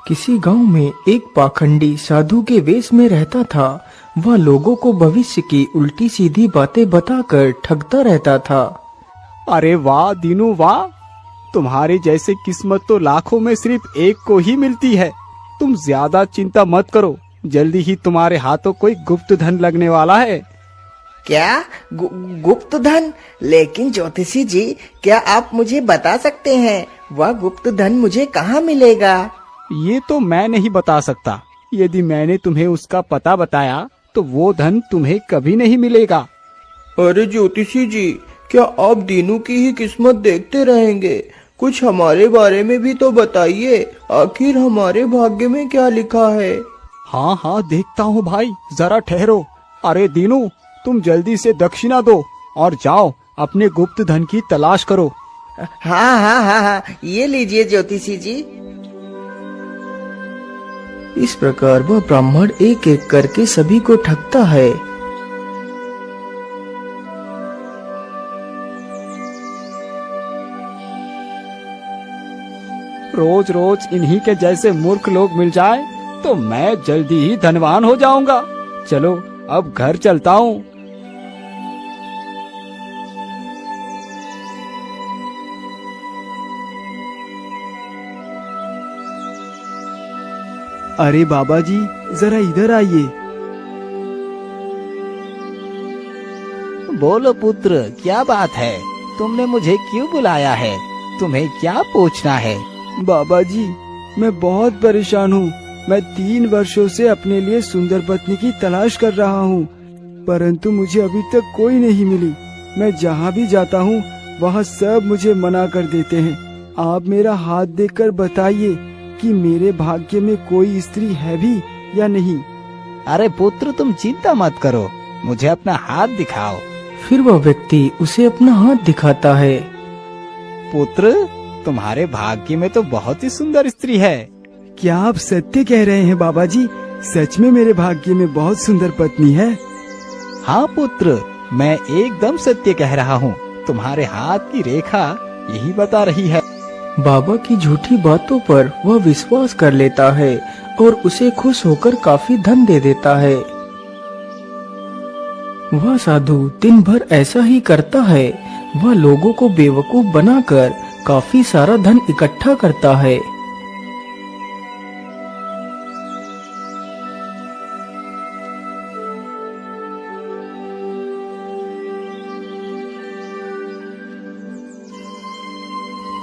किसी गांव में एक पाखंडी साधु के वेश में रहता था। वह लोगों को भविष्य की उल्टी सीधी बातें बताकर ठगता रहता था। अरे वाह दीनू वाह, तुम्हारे जैसे किस्मत तो लाखों में सिर्फ एक को ही मिलती है। तुम ज्यादा चिंता मत करो, जल्दी ही तुम्हारे हाथों कोई गुप्त धन लगने वाला है। क्या गुप्त धन? लेकिन ज्योतिषी जी, क्या आप मुझे बता सकते हैं वह गुप्त धन मुझे कहाँ मिलेगा? ये तो मैं नहीं बता सकता। यदि मैंने तुम्हें उसका पता बताया तो वो धन तुम्हें कभी नहीं मिलेगा। अरे ज्योतिषी जी, क्या आप दीनू की ही किस्मत देखते रहेंगे? कुछ हमारे बारे में भी तो बताइए, आखिर हमारे भाग्य में क्या लिखा है? हाँ हाँ देखता हूँ भाई, जरा ठहरो। अरे दीनू, तुम जल्दी से दक्षिणा दो और जाओ अपने गुप्त धन की तलाश करो। हाँ हाँ हाँ हाँ, ये लीजिए ज्योतिषी जी। इस प्रकार वह ब्राह्मण एक एक करके सभी को ठगता है। रोज रोज इन्हीं के जैसे मूर्ख लोग मिल जाए तो मैं जल्दी ही धनवान हो जाऊंगा। चलो अब घर चलता हूँ। अरे बाबा जी, जरा इधर आइए। बोलो पुत्र, क्या बात है? तुमने मुझे क्यों बुलाया है? तुम्हें क्या पूछना है? बाबा जी, मैं बहुत परेशान हूँ। मैं 3 वर्षों से अपने लिए सुंदर पत्नी की तलाश कर रहा हूँ, परंतु मुझे अभी तक कोई नहीं मिली। मैं जहाँ भी जाता हूँ वहाँ सब मुझे मना कर देते हैं। आप मेरा हाथ देखकर बताइए कि मेरे भाग्य में कोई स्त्री है भी या नहीं। अरे पुत्र, तुम चिंता मत करो, मुझे अपना हाथ दिखाओ। फिर वह व्यक्ति उसे अपना हाथ दिखाता है। पुत्र, तुम्हारे भाग्य में तो बहुत ही सुंदर स्त्री है। क्या आप सत्य कह रहे हैं बाबा जी? सच में मेरे भाग्य में बहुत सुंदर पत्नी है? हाँ पुत्र, मैं एकदम सत्य कह रहा हूँ। तुम्हारे हाथ की रेखा यही बता रही है। बाबा की झूठी बातों पर वह विश्वास कर लेता है और उसे खुश होकर काफी धन दे देता है। वह साधु दिन भर ऐसा ही करता है। वह लोगों को बेवकूफ बनाकर काफी सारा धन इकट्ठा करता है।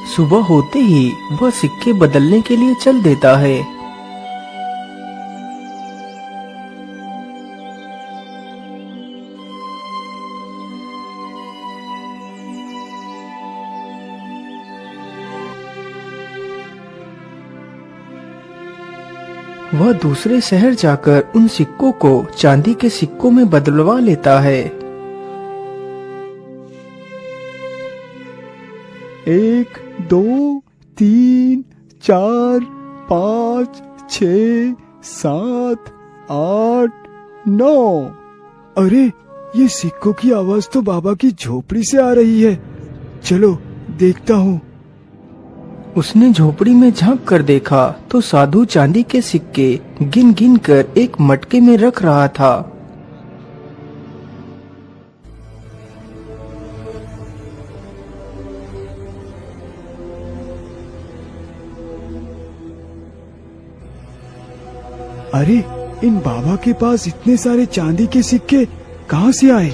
सुबह होते ही वह सिक्के बदलने के लिए चल देता है। वह दूसरे शहर जाकर उन सिक्कों को चांदी के सिक्कों में बदलवा लेता है। 1 2 3 4 5 6 7 8 9। अरे, ये सिक्कों की आवाज तो बाबा की झोपड़ी से आ रही है। चलो देखता हूँ। उसने झोपड़ी में झांक कर देखा तो साधु चांदी के सिक्के गिन गिन कर एक मटके में रख रहा था। अरे, इन बाबा के पास इतने सारे चांदी के सिक्के कहाँ से आए?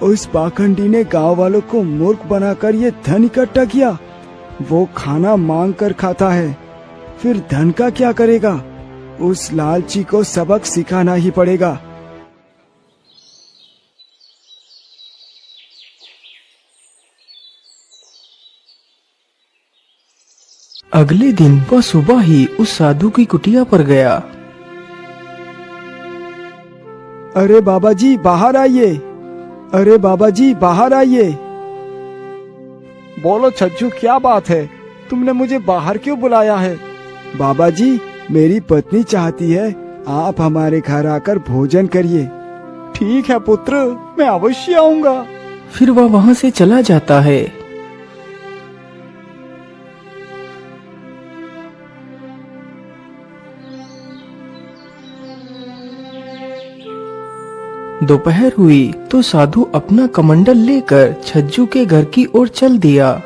उस पाखंडी ने गांव वालों को मूर्ख बनाकर ये धन इकट्ठा किया। वो खाना मांग कर खाता है, फिर धन का क्या करेगा? उस लालची को सबक सिखाना ही पड़ेगा। अगले दिन वह सुबह ही उस साधु की कुटिया पर गया। अरे बाबा जी, बाहर आइए। अरे बाबा जी, बाहर आइए। बोलो छज्जू, क्या बात है? तुमने मुझे बाहर क्यों बुलाया है? बाबा जी, मेरी पत्नी चाहती है आप हमारे घर आकर भोजन करिए। ठीक है पुत्र, मैं अवश्य आऊंगा। फिर वह वहाँ से चला जाता है। दोपहर हुई तो साधु अपना कमंडल लेकर छज्जू के घर की ओर चल दिया।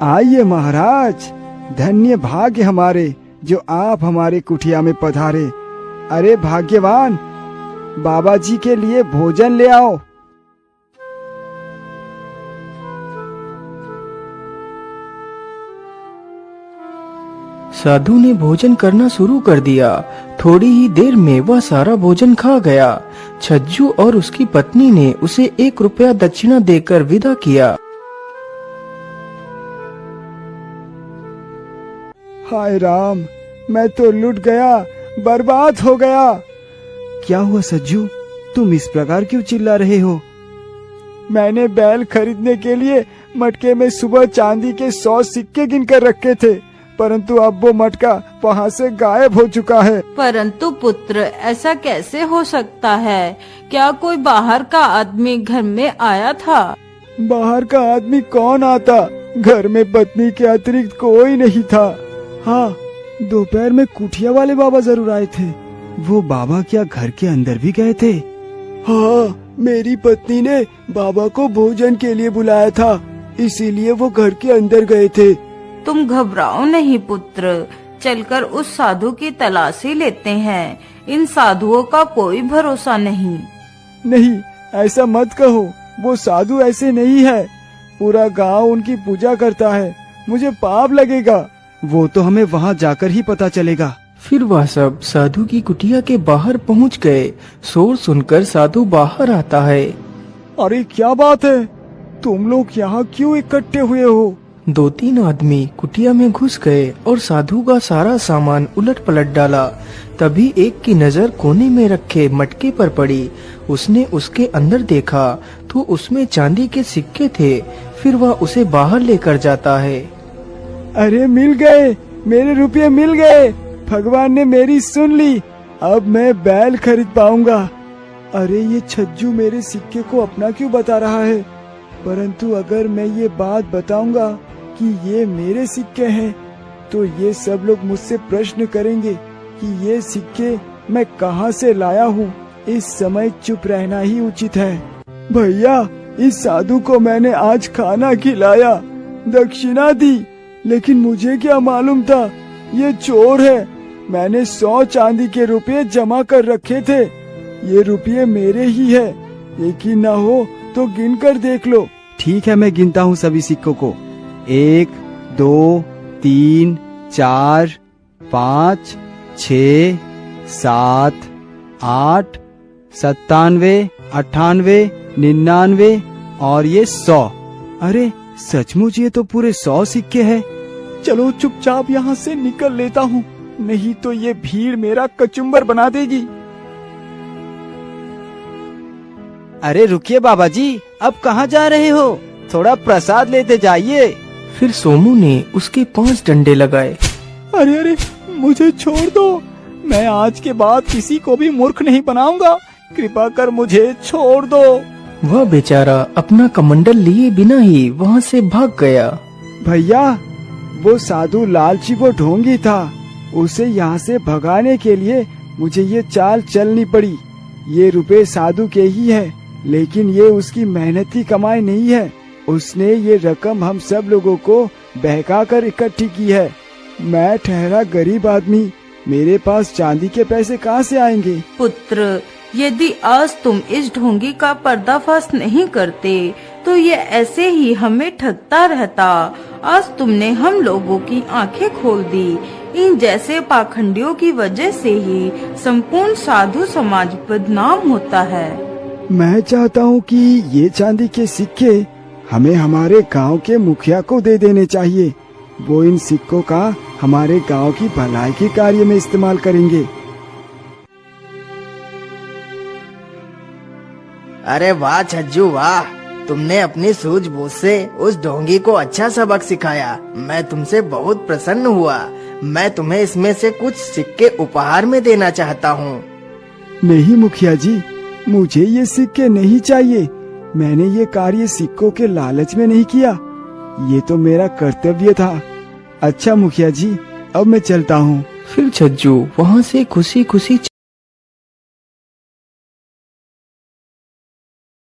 आइए महाराज, धन्य भाग्य हमारे जो आप हमारे कुटिया में पधारे। अरे भाग्यवान, बाबा जी के लिए भोजन ले आओ। साधु ने भोजन करना शुरू कर दिया। थोड़ी ही देर में वह सारा भोजन खा गया। छज्जू और उसकी पत्नी ने उसे 1 रुपया दक्षिणा देकर विदा किया। हाय राम, मैं तो लुट गया, बर्बाद हो गया। क्या हुआ सज्जू, तुम इस प्रकार क्यों चिल्ला रहे हो? मैंने बैल खरीदने के लिए मटके में सुबह चांदी के 100 सिक्के गिनकर रखे थे, परंतु अब वो मटका वहाँ से गायब हो चुका है। परंतु पुत्र, ऐसा कैसे हो सकता है? क्या कोई बाहर का आदमी घर में आया था? बाहर का आदमी कौन आता? घर में पत्नी के अतिरिक्त कोई नहीं था। हाँ, दोपहर में कुटिया वाले बाबा जरूर आए थे। वो बाबा क्या घर के अंदर भी गए थे? हाँ, मेरी पत्नी ने बाबा को भोजन के लिए बुलाया था, इसीलिए वो घर के अंदर गए थे। तुम घबराओ नहीं पुत्र, चलकर उस साधु की तलाशी लेते हैं। इन साधुओं का कोई भरोसा नहीं। नहीं, ऐसा मत कहो, वो साधु ऐसे नहीं है। पूरा गांव उनकी पूजा करता है, मुझे पाप लगेगा। वो तो हमें वहाँ जाकर ही पता चलेगा। फिर वह सब साधु की कुटिया के बाहर पहुँच गए। शोर सुनकर साधु बाहर आता है। अरे क्या बात है, तुम लोग यहाँ क्यों इकट्ठे हुए हो? 2-3 आदमी कुटिया में घुस गए और साधु का सारा सामान उलट पलट डाला। तभी एक की नजर कोने में रखे मटके पर पड़ी। उसने उसके अंदर देखा तो उसमें चांदी के सिक्के थे। फिर वह उसे बाहर लेकर जाता है। अरे मिल गए, मेरे रुपये मिल गए, भगवान ने मेरी सुन ली। अब मैं बैल खरीद पाऊंगा। अरे ये छज्जू मेरे सिक्के को अपना क्यों बता रहा है? परंतु अगर मैं ये बात बताऊंगा कि ये मेरे सिक्के हैं, तो ये सब लोग मुझसे प्रश्न करेंगे कि ये सिक्के मैं कहाँ से लाया हूँ। इस समय चुप रहना ही उचित है। भैया, इस साधु को मैंने आज खाना खिलाया, दक्षिणा दी, लेकिन मुझे क्या मालूम था ये चोर है। मैंने 100 चांदी के रुपये जमा कर रखे थे। ये रुपये मेरे ही है। यकीन न हो तो गिन कर देख लो। ठीक है, मैं गिनता हूँ सभी सिक्कों को। 1, 2, 3, 4, 5, 6, 7, 8, 97, 98, 99 और ये 100। अरे सचमुच ये तो पूरे 100 सिक्के हैं। चलो चुपचाप यहाँ से निकल लेता हूँ, नहीं तो ये भीड़ मेरा कचुम्बर बना देगी। अरे रुकिए बाबा जी, अब कहाँ जा रहे हो? थोड़ा प्रसाद लेते जाइए। फिर सोमू ने उसके 5 डंडे लगाए। अरे अरे, मुझे छोड़ दो, मैं आज के बाद किसी को भी मूर्ख नहीं बनाऊंगा। कृपा कर मुझे छोड़ दो। वह बेचारा अपना कमंडल लिए बिना ही वहाँ से भाग गया। भैया, वो साधु लालची वो ढोंगी था। उसे यहाँ से भगाने के लिए मुझे ये चाल चलनी पड़ी। ये रुपए साधु के ही है, लेकिन ये उसकी मेहनत की कमाई नहीं है। उसने ये रकम हम सब लोगों को बहका कर इकट्ठी की है। मैं ठहरा गरीब आदमी, मेरे पास चांदी के पैसे कहाँ से आएंगे? पुत्र, यदि आज तुम इस ढोंगी का पर्दाफाश नहीं करते तो ये ऐसे ही हमें ठगता रहता। आज तुमने हम लोगों की आंखें खोल दी। इन जैसे पाखंडियों की वजह से ही संपूर्ण साधु समाज बदनाम होता है। मैं चाहता हूँ कि ये चांदी के सिक्के हमें हमारे गांव के मुखिया को दे देने चाहिए। वो इन सिक्कों का हमारे गांव की भलाई के कार्य में इस्तेमाल करेंगे। अरे वाह छज्जू वाह, तुमने अपनी सूझबूझ से उस ढोंगी को अच्छा सबक सिखाया। मैं तुमसे बहुत प्रसन्न हुआ। मैं तुम्हें इसमें से कुछ सिक्के उपहार में देना चाहता हूँ। नहीं मुखिया जी, मुझे ये सिक्के नहीं चाहिए। मैंने ये कार्य सिक्कों के लालच में नहीं किया, ये तो मेरा कर्तव्य था। अच्छा मुखिया जी, अब मैं चलता हूँ। फिर छज्जू वहाँ से खुशी खुशी